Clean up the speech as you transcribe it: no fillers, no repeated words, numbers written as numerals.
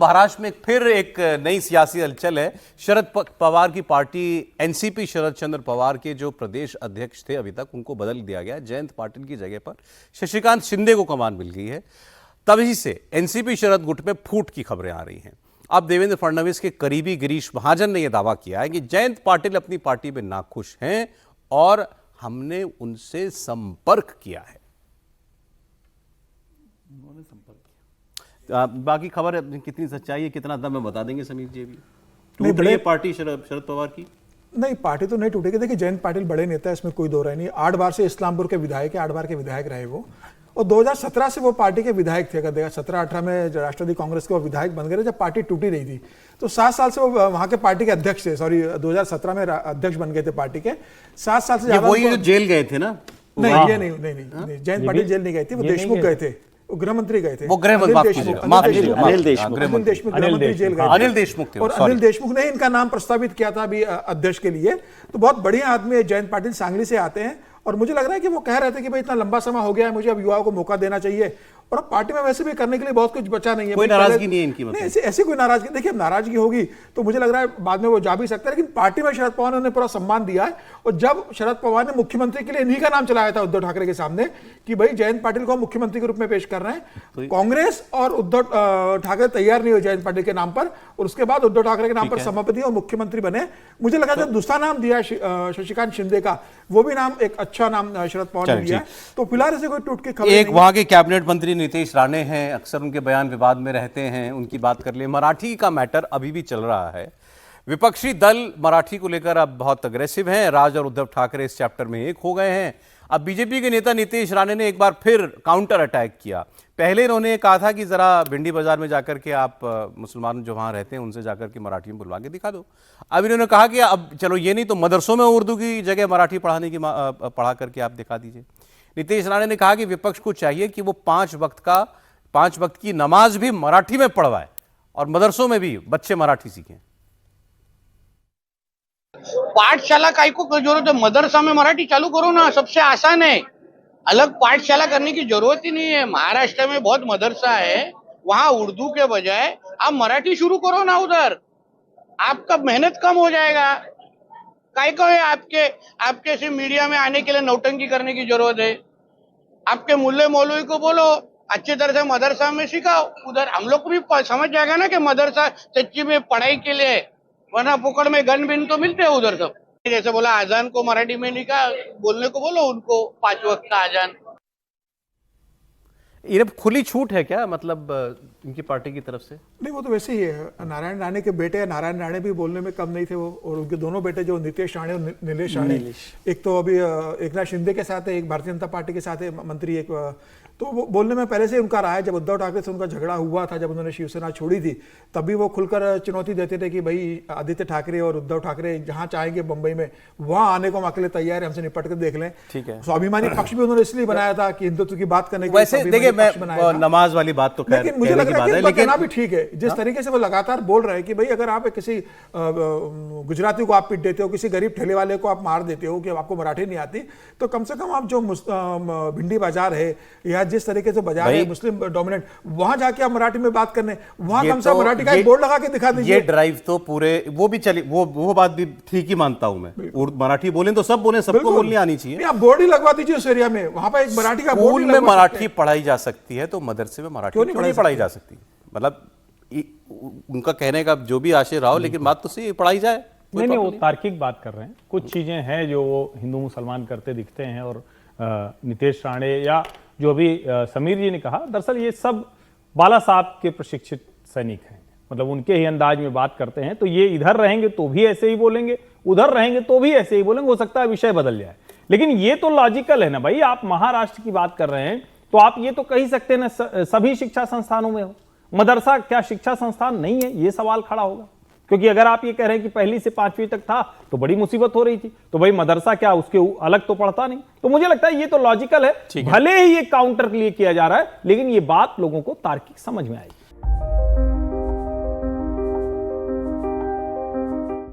महाराष्ट्र में फिर एक नई सियासी हलचल है। शरद पवार की पार्टी एनसीपी शरद चंद्र पवार के जो प्रदेश अध्यक्ष थे अभी तक, उनको बदल दिया गया। जयंत पाटिल की जगह पर शशिकांत शिंदे को कमान मिल गई है। तभी से एनसीपी शरद गुट में फूट की खबरें आ रही हैं। अब देवेंद्र फडणवीस के करीबी गिरीश महाजन ने यह दावा किया है कि जयंत पाटिल अपनी पार्टी में नाखुश हैं और हमने उनसे संपर्क किया है। बाकी खबर कितनी सच्चाई है, कितना दम है, बता देंगे समीर जी। भी टूट रही है पार्टी शरद पवार की? नहीं, पार्टी तो नहीं टूटेगी। देखिए, जयंत पाटिल बड़े नेता है, इसमें कोई दो राय नहीं। 8 बार से इस्लामपुर के विधायक है, 8 बार के विधायक रहे वो, और 2017 से वो पार्टी के विधायक थे। अगर देखा 17-18 में राष्ट्रवादी कांग्रेस के वो विधायक बन गए जब पार्टी टूटी रही थी, तो 7 साल से वो वहां के पार्टी के अध्यक्ष थे। सॉरी, 2017 में अध्यक्ष बन गए थे पार्टी के। 7 साल से ज्यादा। वही जो जेल गए थे ना? नहीं, ये नहीं, जयंत पाटिल जेल नहीं गए थे, वो देशमुख गए थे, वो गृह मंत्री गए थे। वो अनिल देशमुख जेल गए। अनिल देशमुख थे, और अनिल देशमुख ने इनका नाम प्रस्तावित किया था अभी अध्यक्ष के लिए। तो बहुत बढ़िया आदमी है जयंत पाटिल, सांगली से आते हैं, और मुझे लग रहा है कि वो कह रहे थे कि भाई इतना लंबा समय हो गया है, मुझे अब युवाओं को मौका देना चाहिए। और अब पार्टी में वैसे भी करने के लिए बहुत कुछ बचा नहीं है। कोई नाराजगी नहीं है इनकी? नहीं, ऐसी कोई नाराजगी, देखिए नाराजगी होगी तो मुझे लग रहा है बाद में वो जा भी सकता है, लेकिन पार्टी में शरद पवार ने उन्हें पूरा सम्मान दिया है। और जब शरद पवार ने मुख्यमंत्री के लिए इन्हीं का नाम चलाया था उद्धव ठाकरे के सामने कि भाई जयंत पाटिल को मुख्यमंत्री के रूप में पेश कर रहे हैं, कांग्रेस और उद्धव ठाकरे तैयार नहीं हुए जयंत पाटिल के नाम पर, और उसके बाद उद्धव ठाकरे के नाम पर सभापति और मुख्यमंत्री बने। मुझे लगा जब दूसरा नाम दिया शशिकांत शिंदे का, वो भी नाम एक अच्छा नाम शरद पवार ने दिया। तो फिलहाल ऐसे कोई टूट के खबर एक वहां के कैबिनेट मंत्री नीतीश राणे हैं, अक्सर उनके बयान विवाद में रहते हैं, उनकी बात कर ले। मराठी का मैटर अभी भी चल रहा है। विपक्षी दल मराठी को लेकर अब बहुत अग्रेसिव हैं। राज और उद्धव ठाकरे इस चैप्टर में एक हो गए हैं। अब बीजेपी के नेता नीतीश राणे ने एक बार फिर काउंटर अटैक किया। पहले इन्होंने कहा था कि जरा भिंडी बाजार में जाकर के आप मुसलमान जो वहां रहते हैं उनसे जाकर के मराठी में बुलवा के दिखा दो। अब इन्होंने कहा कि अब चलो ये नहीं तो मदरसों में उर्दू की जगह मराठी पढ़ा करके आप दिखा दीजिए। नीतीश राणे ने कहा कि विपक्ष को चाहिए कि वो 5 वक्त की नमाज भी मराठी में पढ़वाए और मदरसों में भी बच्चे मराठी सीखें। पाठशाला काय को जरूरत है? मदरसा में मराठी चालू करो ना, सबसे आसान है। अलग पाठशाला करने की जरूरत ही नहीं है। महाराष्ट्र में बहुत मदरसा है, वहां उर्दू के बजाय आप मराठी शुरू करो ना उधर, आपका मेहनत कम हो जाएगा। काय को है आपके ऐसे मीडिया में आने के लिए नौटंकी करने की जरूरत है? आपके मुल्ले मौलवी को बोलो अच्छी तरह से मदरसा में सिखाओ उधर। हम लोग को भी समझ जाएगा ना कि मदरसा सच्ची में पढ़ाई के लिए, वरना पुकड़ में गन बिन तो मिलते हैं उधर सब। जैसे बोला आजान को मराठी में नहीं कहा, बोलने को बोलो उनको 5 वक्त का आजान। ये खुली छूट है क्या, मतलब इनकी पार्टी की तरफ से? नहीं, वो तो वैसे ही है। नारायण राणे के बेटे नारायण राणे भी बोलने में कम नहीं थे वो, और उनके दोनों बेटे जो नीतीश राणे और नीलेश राणे, एक तो अभी एकनाथ शिंदे के साथ है, एक भारतीय जनता पार्टी के साथ है मंत्री, एक तो वो बोलने में पहले से उनका रहा है। जब उद्धव ठाकरे से उनका झगड़ा हुआ था, जब उन्होंने शिवसेना छोड़ी थी, तभी वो खुलकर चुनौती देते थे कि भाई आदित्य ठाकरे और उद्धव ठाकरे जहां चाहेंगे बम्बई में वहां आने को हम अकेले तैयार है, हमसे निपट कर देख लें। ठीक है। स्वाभिमानी पक्ष भी उन्होंने इसलिए बनाया था कि हिंदुत्व की बात करने के वैसे देखिए, मैं नमाज वाली बात तो लेकिन मुझे लग रहा है कि कहना भी ठीक है। जिस तरीके से वो लगातार बोल रहे हैं कि भाई अगर आप किसी गुजराती को आप पीट देते हो, किसी गरीब ठेले वाले को आप मार देते हो कि आपको मराठी नहीं आती, तो कम से कम आप जो भिंडी बाजार है या जिस तरीके से बाजार है मुस्लिम डोमिनेंट, वहां जाके आप मराठी में बात करने, वहां कम से कम मराठी का एक बोर्ड लगा के दिखा दीजिए। ये ड्राइव तो पूरे वो भी चली, वो बात भी ठीक ही मानता हूं मैं। मराठी बोले तो सब बोले, सबको बोलनी आनी चाहिए। आप बोर्ड ही लगवा दीजिए उस एरिया में, वहां पर एक मराठी का बोर्ड। स्कूल में मराठी पढ़ाई जा सकती है तो मदरसे में मराठी क्यों नहीं पढ़ाई जा सकती? मतलब उनका कहने का जो भी आशय रहा हो, लेकिन बात तो सही, पढ़ाई जाए। नहीं, वो तार्किक बात कर रहे हैं। कुछ चीजें हैं जो वो हिंदू मुसलमान करते दिखते हैं, और नीतीश राणे या जो भी समीर जी ने कहा, दरअसल ये सब बाला साहब के प्रशिक्षित सैनिक हैं। मतलब उनके ही अंदाज में बात करते हैं, तो ये इधर रहेंगे तो भी ऐसे ही बोलेंगे, उधर रहेंगे तो भी ऐसे ही बोलेंगे। हो सकता है विषय बदल जाए, लेकिन ये तो लॉजिकल है ना भाई। आप महाराष्ट्र की बात कर रहे हैं तो आप ये तो कह सकते हैं ना सभी शिक्षा संस्थानों में हो। मदरसा क्या शिक्षा संस्थान नहीं है? ये सवाल खड़ा होगा, क्योंकि अगर आप ये कह रहे हैं कि 1ली से 5वीं तक था तो बड़ी मुसीबत हो रही थी, तो भाई मदरसा क्या उसके अलग तो पढ़ता नहीं? तो मुझे लगता है ये तो लॉजिकल है। भले ही ये काउंटर के लिए किया जा रहा है, लेकिन ये बात लोगों को तार्किक समझ में आएगी।